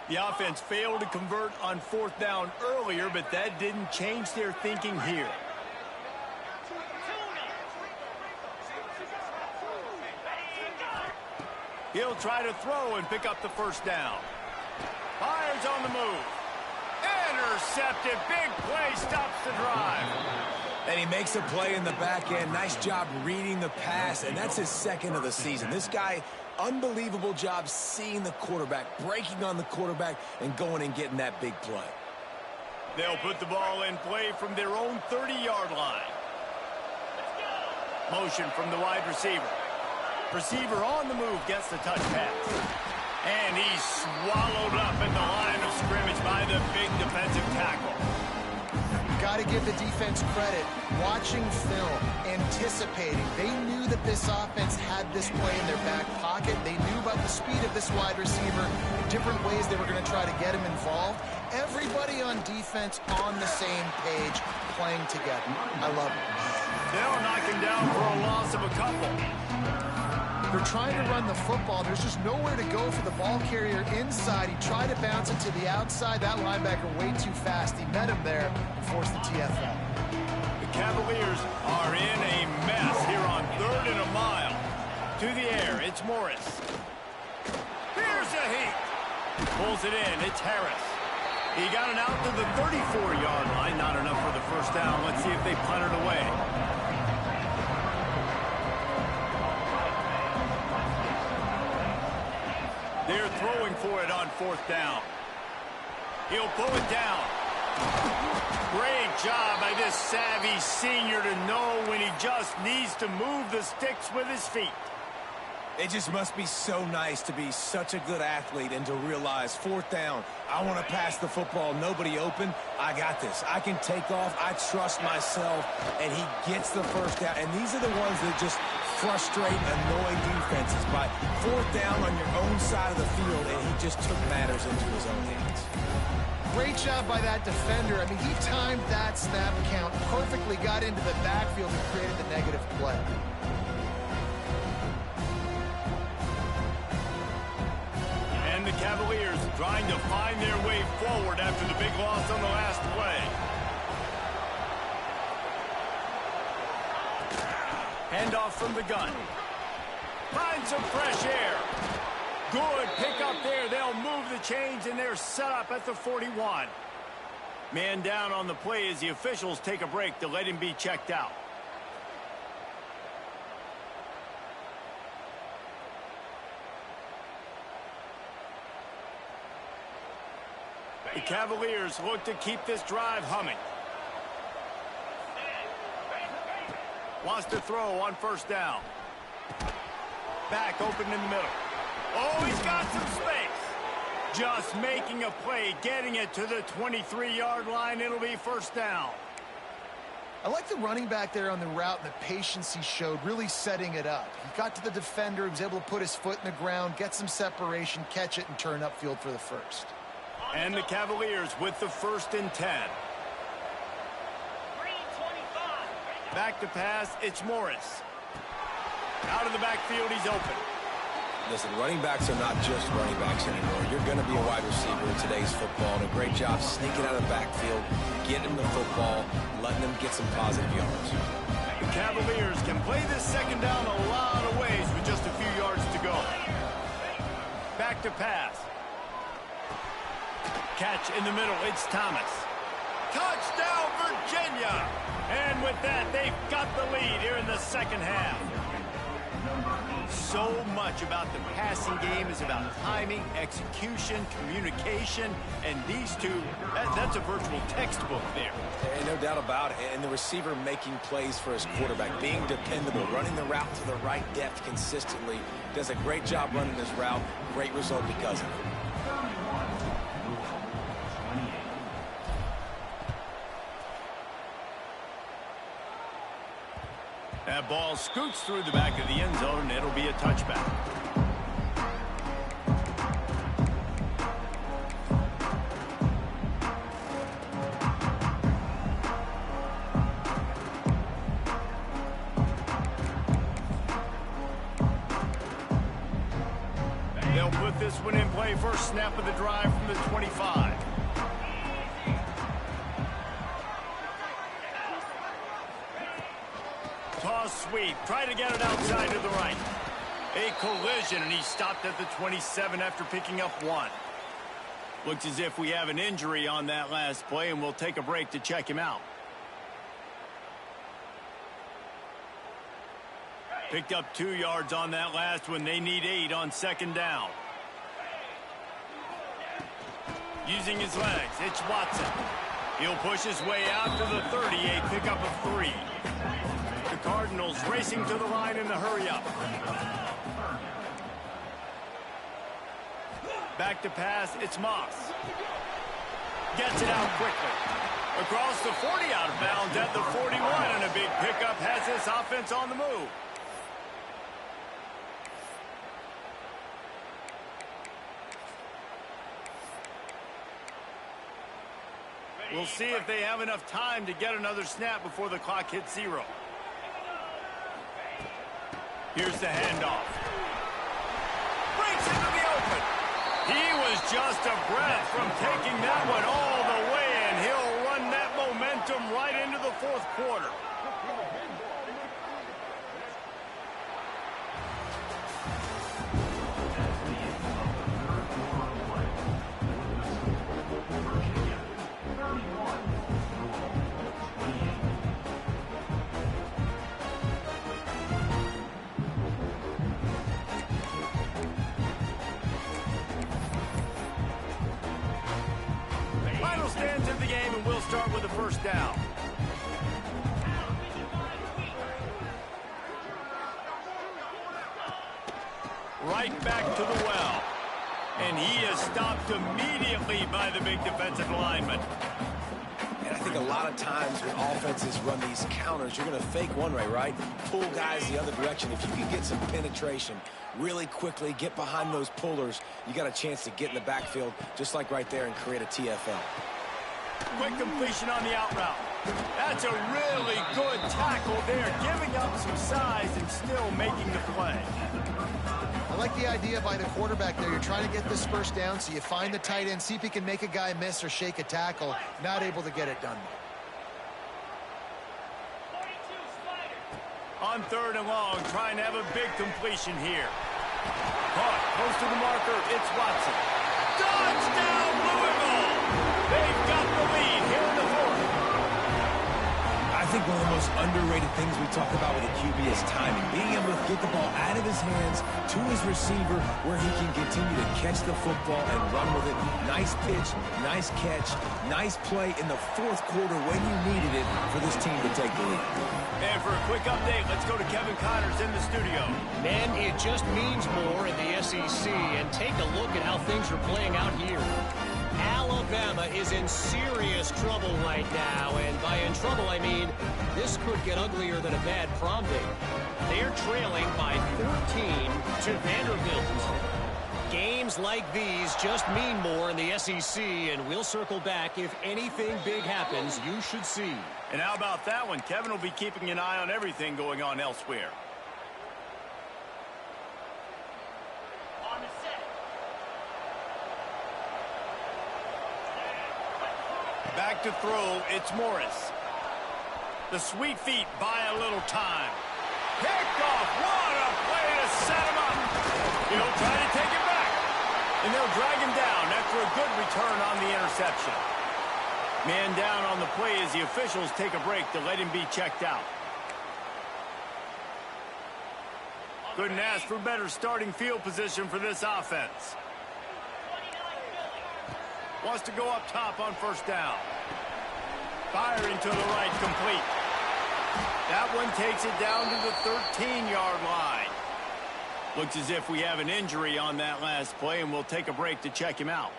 The offense failed to convert on fourth down earlier, but that didn't change their thinking here. He'll try to throw and pick up the first down. Fires on the move. Intercepted. Big play stops the drive. And he makes a play in the back end. Nice job reading the pass, and that's his second of the season. This guy, unbelievable job seeing the quarterback, breaking on the quarterback, and going and getting that big play. They'll put the ball in play from their own 30-yard line. Motion from the wide receiver. Receiver on the move gets the touch pass. And he's swallowed up in the line of scrimmage by the big defensive tackle. Got to give the defense credit. Watching film, anticipating. They knew that this offense had this play in their back pocket. They knew about the speed of this wide receiver, different ways they were going to try to get him involved. Everybody on defense on the same page, playing together. I love it. They'll knock him down for a loss of a couple. They're trying to run the football. There's just nowhere to go for the ball carrier inside. He tried to bounce it to the outside. That linebacker way too fast. He met him there and forced the TFL. The Cavaliers are in a mess here on 3rd and a mile. To the air, it's Morris. Here's a heat. Pulls it in. It's Harris. He got it out to the 34-yard line. Not enough for the first down. Let's see if they punt it away. They're throwing for it on fourth down. He'll pull it down. Great job by this savvy senior to know when he just needs to move the sticks with his feet. It just must be so nice to be such a good athlete and to realize fourth down, I want to pass the football, nobody open, I got this. I can take off, I trust myself, and he gets the first down. And these are the ones that just frustrate, annoy defenses by fourth down on your own side of the field, and he just took matters into his own hands. Great job by that defender. I mean, he timed that snap count perfectly, got into the backfield and created the negative play. And the Cavaliers trying to find their way forward after the big loss on the last play. Handoff from the gun. Find some fresh air. Good pick up there. They'll move the chains, and they're set up at the 41. Man down on the play as the officials take a break to let him be checked out. The Cavaliers look to keep this drive humming. Wants to throw on first down. Back open in the middle. Oh, he's got some space. Just making a play, getting it to the 23-yard line. It'll be first down. I like the running back there on the route and the patience he showed, really setting it up. He got to the defender, he was able to put his foot in the ground, get some separation, catch it, and turn upfield for the first. And the Cavaliers with the 1st and 10. Back to pass, it's Morris. Out of the backfield, he's open. Listen, running backs are not just running backs anymore. You're going to be a wide receiver in today's football, and a great job sneaking out of the backfield, getting them the football, letting them get some positive yards. The Cavaliers can play this second down a lot of ways with just a few yards to go. Back to pass. Catch in the middle, it's Thomas. Touchdown, Virginia! And with that, they've got the lead here in the second half. So much about the passing game is about timing, execution, communication, and these two, that's a virtual textbook there. And no doubt about it. And the receiver making plays for his quarterback, being dependable, running the route to the right depth consistently. Does a great job running this route. Great result because of it. That ball scoots through the back of the end zone, and it'll be a touchback. They'll put this one in play. First snap of the drive from the 25. Toss sweep. Try to get it outside to the right. A collision, and he stopped at the 27 after picking up 1. Looks as if we have an injury on that last play, and we'll take a break to check him out. Picked up 2 yards on that last one. They need 8 on second down. Using his legs, it's Watson. He'll push his way out to the 38, pick up a 3. The Cardinals racing to the line in the hurry-up. Back to pass, it's Moss. Gets it out quickly. Across the 40, out of bounds at the 41, and a big pickup has this offense on the move. We'll see if they have enough time to get another snap before the clock hits 0. Here's the handoff. Breaks into the open. He was just a breath from taking that one all the way, and he'll run that momentum right into the 4th quarter. Stands in the game, and we'll start with the first down. Right back to the well. And he is stopped immediately by the big defensive lineman. And I think a lot of times when offenses run these counters, you're going to fake one way, right? Pull guys the other direction. If you can get some penetration really quickly, get behind those pullers, you got a chance to get in the backfield, just like right there, and create a TFL. Quick completion on the out route. That's a really good tackle there, giving up some size and still making the play. I like the idea by the quarterback there. You're trying to get this first down, so you find the tight end, see if he can make a guy miss or shake a tackle. Not able to get it done. On 3rd and long, trying to have a big completion here. Caught close to the marker, it's Watson. Touchdown, Louisville! They've got the lead here in the 4th. I think one of the most underrated things we talk about with a QB is timing. Being able to get the ball out of his hands to his receiver where he can continue to catch the football and run with it. Nice Nice pitch, nice catch, nice play in the fourth quarter when you needed it for this team to take the lead. And for a quick update, let's go to Kevin Connors in the studio. Man, it just means more in the SEC, and take a look at how things are playing out here. Alabama is in serious trouble right now, and by in trouble, I mean this could get uglier than a bad prom date. They're trailing by 13 to Vanderbilt. Games like these just mean more in the SEC, and we'll circle back if anything big happens you should see. And how about that one? Kevin will be keeping an eye on everything going on elsewhere. Back to throw, it's Morris. The sweet feet buy a little time. Picked off, what a play to set him up. He'll try to take it back. And they'll drag him down after a good return on the interception. Man down on the play as the officials take a break to let him be checked out. Couldn't ask for better starting field position for this offense. Wants to go up top on first down. Firing to the right, complete. That one takes it down to the 13-yard line. Looks as if we have an injury on that last play, and we'll take a break to check him out.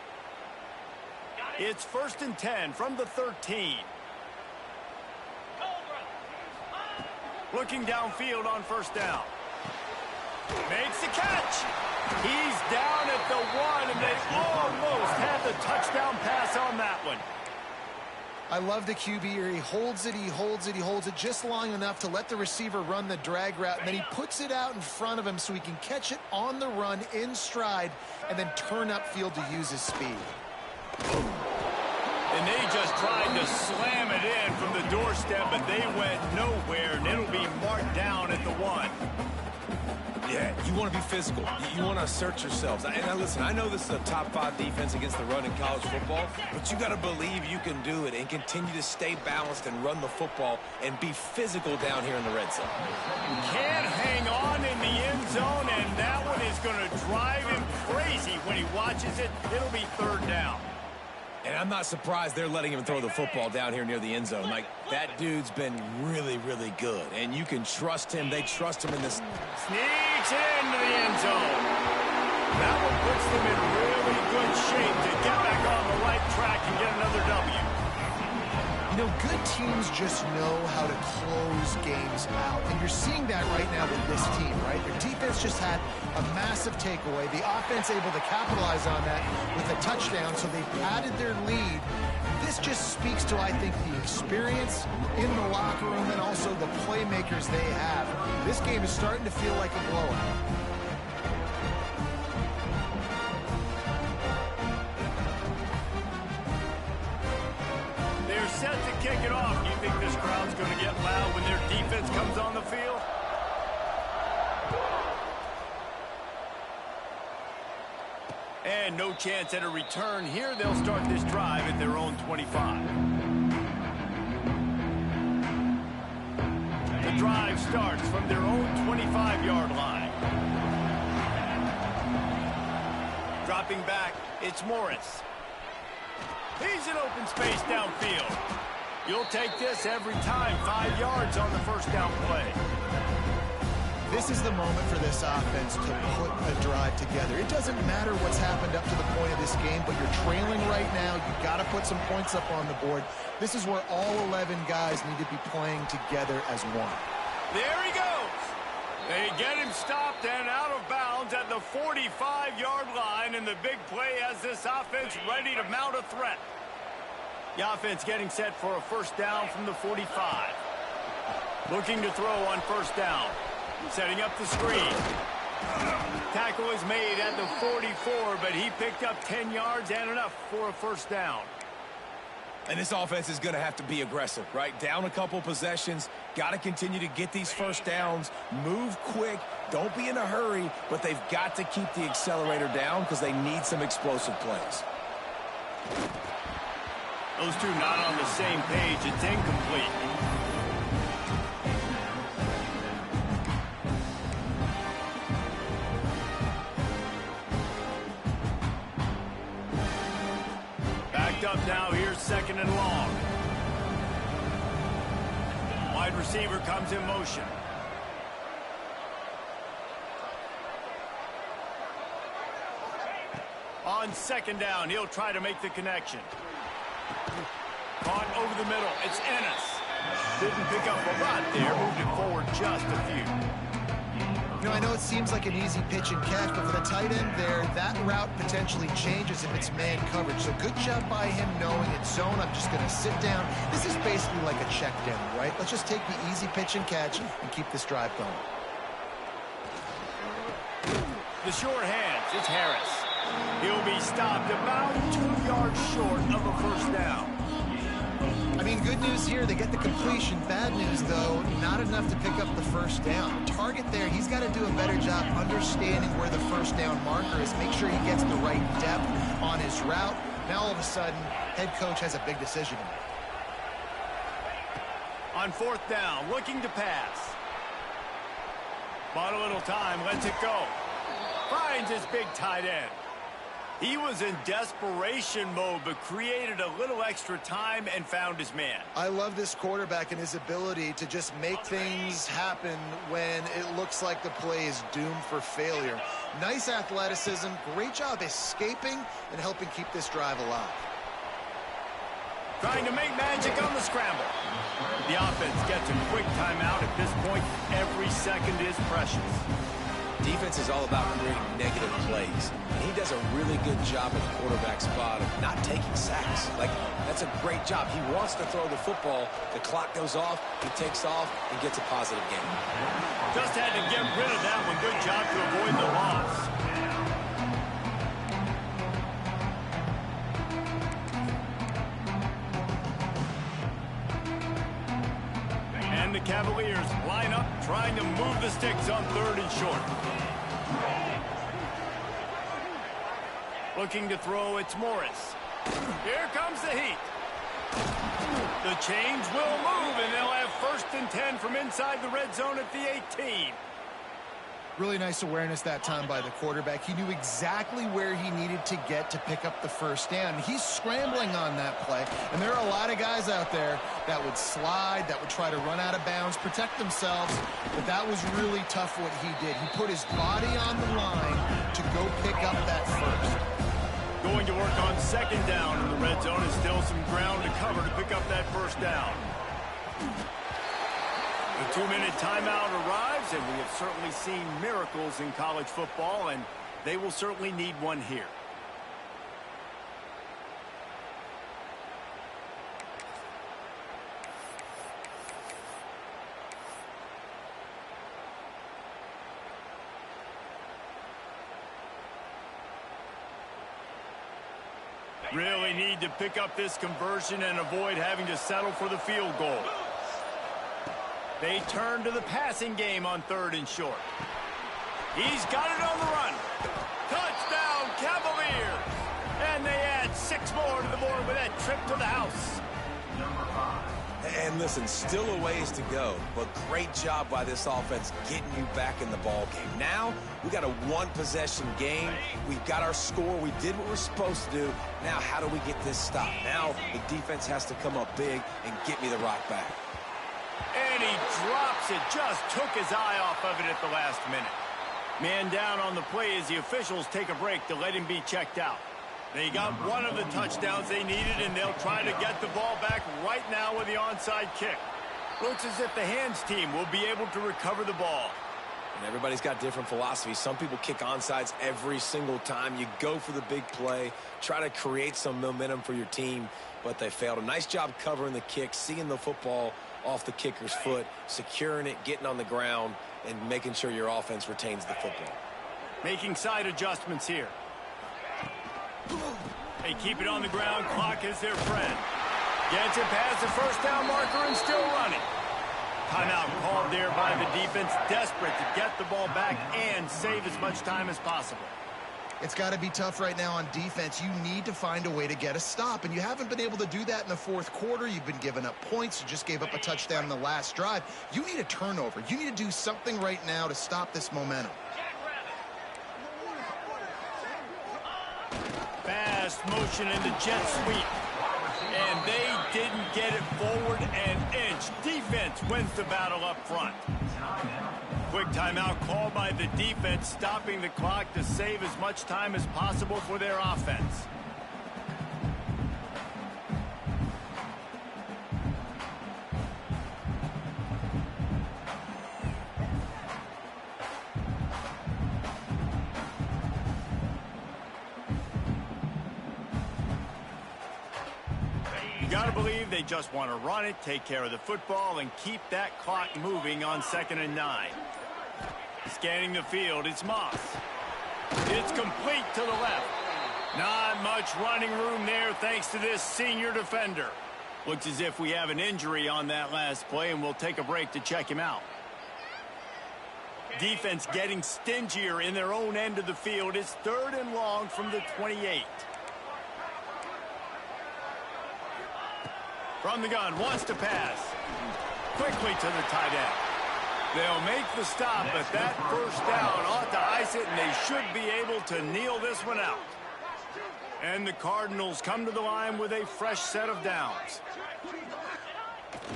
It's 1st and 10 from the 13. Looking downfield on first down. Makes the catch. He's down at the 1, and they almost had the touchdown pass on that one. I love the QB here. He holds it, he holds it, he holds it just long enough to let the receiver run the drag route, and then he puts it out in front of him so he can catch it on the run in stride and then turn upfield to use his speed. And they just tried to slam it in from the doorstep, but they went nowhere, and it'll be marked down at the 1. Yeah, you want to be physical. You want to assert yourselves. And now listen, I know this is a top 5 defense against the run in college football, but you got to believe you can do it and continue to stay balanced and run the football and be physical down here in the red zone. Can't hang on in the end zone, and that one is going to drive him crazy when he watches it. It'll be 3rd down. And I'm not surprised they're letting him throw the football down here near the end zone. Like, that dude's been really, really good. And you can trust him. They trust him in this. Sneaks into the end zone. That one puts them in really good shape to get back on the right track and get another W. You know, good teams just know how to close games out. And you're seeing that right now with this team, right? Their defense just had a massive takeaway. The offense able to capitalize on that with a touchdown, so they padded their lead. This just speaks to, I think, the experience in the locker room and also the playmakers they have. This game is starting to feel like a blowout. They're set to kick it off. Do you think this crowd's going to get loud when their defense comes on the field? And no chance at a return here. They'll start this drive at their own 25. The drive starts from their own 25-yard line. Dropping back, it's Morris. He's in open space downfield. You'll take this every time. 5 yards on the first down play. This is the moment for this offense to put a drive together. It doesn't matter what's happened up to the point of this game, but you're trailing right now. You've got to put some points up on the board. This is where all 11 guys need to be playing together as one. There he goes. They get him stopped and out of bounds at the 45-yard line, and the big play has this offense ready to mount a threat. The offense getting set for a first down from the 45. Looking to throw on first down. Setting up the screen. Tackle is made at the 44, but he picked up 10 yards and enough for a first down. And this offense is going to have to be aggressive, right? Down a couple possessions. Got to continue to get these first downs. Move quick. Don't be in a hurry, but they've got to keep the accelerator down because they need some explosive plays. Those two not on the same page. It's incomplete. picked up now. Here's 2nd and long. Wide receiver comes in motion. On 2nd down, he'll try to make the connection. Caught over the middle. It's Ennis. Didn't pick up a lot there. Moved it forward just a few. You know, I know it seems like an easy pitch and catch, but for the tight end there, that route potentially changes if it's man coverage. So good job by him knowing it's zone. I'm just going to sit down. This is basically like a check down, right? Let's just take the easy pitch and catch and keep this drive going. The short hands. It's Harris. He'll be stopped about 2 yards short of a 1st down. I mean, good news here, they get the completion. Bad news, though, not enough to pick up the 1st down. The target there, he's got to do a better job understanding where the 1st down marker is. Make sure he gets the right depth on his route. Now, all of a sudden, head coach has a big decision to make. On 4th down, looking to pass. Bought a little time, lets it go. Finds his big tight end. He was in desperation mode, but created a little extra time and found his man. I love this quarterback and his ability to just make things happen when it looks like the play is doomed for failure. Nice athleticism, great job escaping and helping keep this drive alive. Trying to make magic on the scramble. The offense gets a quick timeout. At this point, every second is precious. Defense is all about creating negative plays. And he does a really good job at the quarterback spot of not taking sacks. Like, that's a great job. He wants to throw the football. The clock goes off. He takes off and gets a positive gain. Just had to get rid of that one. Good job to avoid the loss. And the Cavaliers line up, trying to move the sticks on 3rd and short. Looking to throw, it's Morris. Here comes the heat. The chains will move, and they'll have 1st and 10 from inside the red zone at the 18. Really nice awareness that time by the quarterback. He knew exactly where he needed to get to pick up the 1st down. He's scrambling on that play, and there are a lot of guys out there that would slide, that would try to run out of bounds, protect themselves, but that was really tough what he did. He put his body on the line to go pick up that 1st. Going to work on 2nd down in the red zone, and still some ground to cover to pick up that 1st down. The 2-minute timeout arrives, and we have certainly seen miracles in college football, and they will certainly need one here. Really need to pick up this conversion and avoid having to settle for the field goal. They turn to the passing game on 3rd and short. He's got it on the run. Touchdown, Cavaliers! And they add 6 more to the board with that trip to the house. And listen, still a ways to go, but great job by this offense getting you back in the ball game. Now, we got a 1-possession game. We've got our score. We did what we're supposed to do. Now, how do we get this stopped? Now, the defense has to come up big and get me the rock back. And he drops it. Just took his eye off of it at the last minute. Man down on the play as the officials take a break to let him be checked out. They got one of the touchdowns they needed, and they'll try to get the ball back right now with the onside kick. Looks as if the hands team will be able to recover the ball. And everybody's got different philosophies. Some people kick onside every single time. You go for the big play, try to create some momentum for your team, but they failed. A nice job covering the kick, seeing the football off the kicker's foot, securing it, getting on the ground, and making sure your offense retains the football. Making side adjustments here. They keep it on the ground. Clock is their friend. Gets it past the 1st down marker and still running. Timeout called there by the defense, desperate to get the ball back and save as much time as possible. It's got to be tough right now on defense. You need to find a way to get a stop, and you haven't been able to do that in the 4th quarter. You've been giving up points. You just gave up a touchdown in the last drive. You need a turnover. You need to do something right now to stop this momentum. Fast motion into jet sweep. And they didn't get it forward an inch. Defense wins the battle up front. Quick timeout called by the defense, stopping the clock to save as much time as possible for their offense. You got to believe they just want to run it, take care of the football, and keep that clock moving on 2nd and 9. Scanning the field, it's Moss. It's complete to the left. Not much running room there thanks to this senior defender. Looks as if we have an injury on that last play, and we'll take a break to check him out. Defense getting stingier in their own end of the field. It's 3rd and long from the 28. From the gun, wants to pass. Quickly to the tight end. They'll make the stop, but that first down ought to ice it, and they should be able to kneel this one out. And the Cardinals come to the line with a fresh set of downs.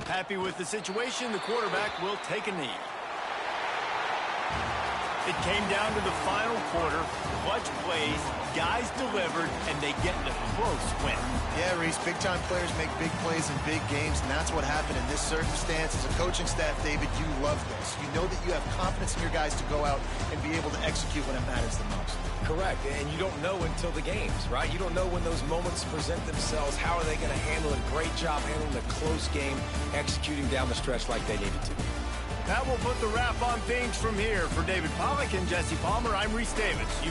Happy with the situation, the quarterback will take a knee. It came down to the final quarter. Clutch plays, guys delivered, and they get the close win. Yeah, Reese, big-time players make big plays in big games, and that's what happened in this circumstance. As a coaching staff, David, you love this. You know that you have confidence in your guys to go out and be able to execute when it matters the most. Correct, and you don't know until the games, right? You don't know when those moments present themselves. How are they going to handle it? Great job handling the close game, executing down the stretch like they needed to. That will put the wrap on things from here. For David Pollack and Jesse Palmer, I'm Reese Davis.